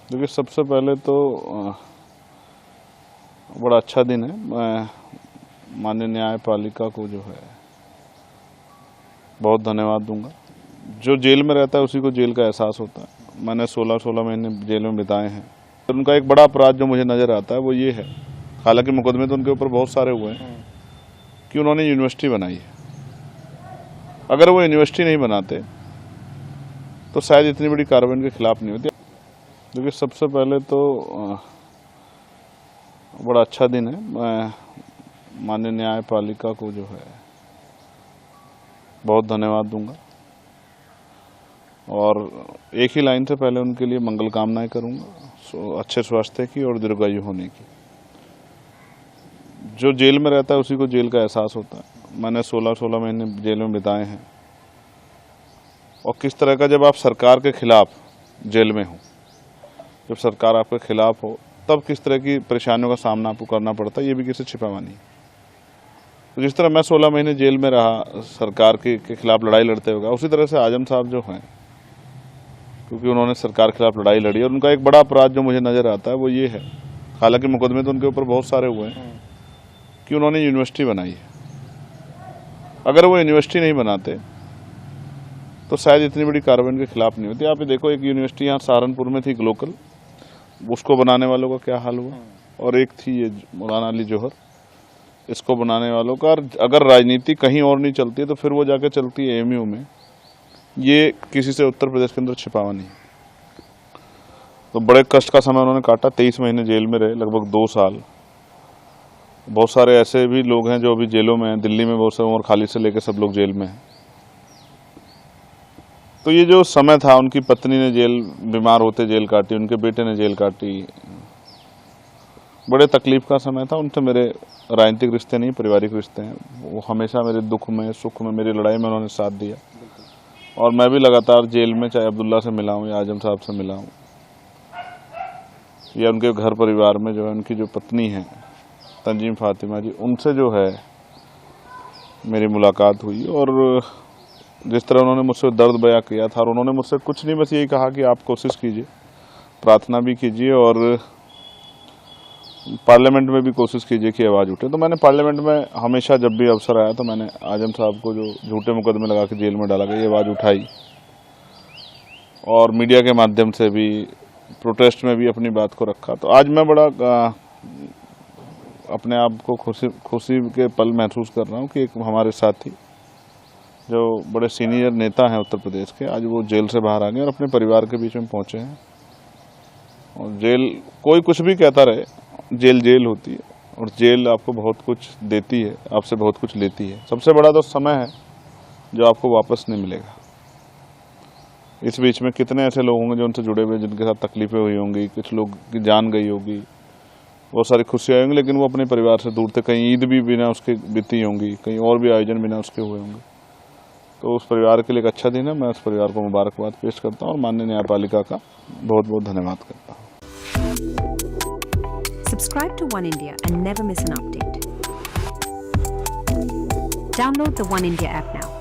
देखिए, सबसे पहले तो बड़ा अच्छा दिन है। मैं माननीय न्यायपालिका को जो है बहुत धन्यवाद दूंगा। जो जेल में रहता है उसी को जेल का एहसास होता है। मैंने 16 महीने जेल में बिताए हैं। तो उनका एक बड़ा अपराध जो मुझे नज़र आता है वो ये है, हालांकि मुकदमे तो उनके ऊपर बहुत सारे हुए हैं, कि उन्होंने यूनिवर्सिटी बनाई है। अगर वो यूनिवर्सिटी नहीं बनाते तो शायद इतनी बड़ी कार्रवाई उनके खिलाफ नहीं होती। देखिए, सबसे पहले तो बड़ा अच्छा दिन है। मैं माननीय न्यायपालिका को जो है बहुत धन्यवाद दूंगा और एक ही लाइन से पहले उनके लिए मंगल कामनाएं करूंगा, अच्छे स्वास्थ्य की और दीर्घायु होने की। जो जेल में रहता है उसी को जेल का एहसास होता है। मैंने 16 महीने जेल में बिताए हैं और किस तरह का, जब आप सरकार के खिलाफ जेल में हो, जब सरकार आपके खिलाफ हो, तब किस तरह की परेशानियों का सामना आपको करना पड़ता है, ये भी किसी छिपावा नहीं। तो जिस तरह मैं 16 महीने जेल में रहा सरकार के खिलाफ लड़ाई लड़ते हुए, उसी तरह से आजम साहब जो हैं, क्योंकि उन्होंने सरकार के खिलाफ लड़ाई लड़ी और उनका एक बड़ा अपराध जो मुझे नज़र आता है वो ये है, हालांकि मुकदमे तो उनके ऊपर बहुत सारे हुए हैं, कि उन्होंने यूनिवर्सिटी बनाई है। अगर वो यूनिवर्सिटी नहीं बनाते तो शायद इतनी बड़ी कार्रवाई उनके खिलाफ नहीं होती। आप ये देखो, एक यूनिवर्सिटी यहाँ सहारनपुर में थी ग्लोकल, उसको बनाने वालों का क्या हाल हुआ, और एक थी ये मौलाना अली जौहर, इसको बनाने वालों का। अगर राजनीति कहीं और नहीं चलती है तो फिर वो जाके चलती है एएमयू में। ये किसी से उत्तर प्रदेश के अंदर छिपावा नहीं। तो बड़े कष्ट का समय उन्होंने काटा, 23 महीने जेल में रहे, लगभग 2 साल। बहुत सारे ऐसे भी लोग हैं जो अभी जेलों में हैं, दिल्ली में बहुत सारे, उमर खालिद से लेकर सब लोग जेल में हैं। तो ये जो समय था, उनकी पत्नी ने जेल, बीमार होते जेल काटी, उनके बेटे ने जेल काटी, बड़े तकलीफ का समय था। उनसे मेरे राजनीतिक रिश्ते नहीं, पारिवारिक रिश्ते हैं। वो हमेशा मेरे दुख में, सुख में, मेरी लड़ाई में उन्होंने साथ दिया और मैं भी लगातार जेल में, चाहे अब्दुल्ला से मिला हूँ या आजम साहब से मिला हूँ या उनके घर परिवार में जो है, उनकी जो पत्नी है तंजीम फातिमा जी, उनसे जो है मेरी मुलाकात हुई। और जिस तरह उन्होंने मुझसे दर्द बयां किया था, और उन्होंने मुझसे कुछ नहीं, बस यही कहा कि आप कोशिश कीजिए, प्रार्थना भी कीजिए और पार्लियामेंट में भी कोशिश कीजिए कि आवाज़ उठे। तो मैंने पार्लियामेंट में हमेशा, जब भी अवसर आया, तो मैंने आजम साहब को जो झूठे मुकदमे लगा के जेल में डाला गया, ये आवाज़ उठाई और मीडिया के माध्यम से भी, प्रोटेस्ट में भी अपनी बात को रखा। तो आज मैं बड़ा अपने आप को खुशी के पल महसूस कर रहा हूँ कि एक हमारे साथी जो बड़े सीनियर नेता हैं उत्तर प्रदेश के, आज वो जेल से बाहर आ गए और अपने परिवार के बीच में पहुँचे हैं। और जेल, कोई कुछ भी कहता रहे, जेल जेल होती है और जेल आपको बहुत कुछ देती है, आपसे बहुत कुछ लेती है। सबसे बड़ा तो समय है जो आपको वापस नहीं मिलेगा। इस बीच में कितने ऐसे लोग होंगे जो उनसे जुड़े हुए, जिनके साथ तकलीफें हुई होंगी, कुछ लोग की जान गई होगी, बहुत सारी खुशियाँ होंगी, लेकिन वो अपने परिवार से दूर थे। कहीं ईद भी बिना उसके बीती होंगी, कहीं और भी आयोजन बिना उसके हुए होंगे। तो उस परिवार के लिए एक अच्छा दिन है। मैं उस परिवार को मुबारकबाद पेश करता हूँ और माननीय न्यायपालिका का बहुत बहुत धन्यवाद करता हूँ। Subscribe to One India and never miss an update. Download the One India app now.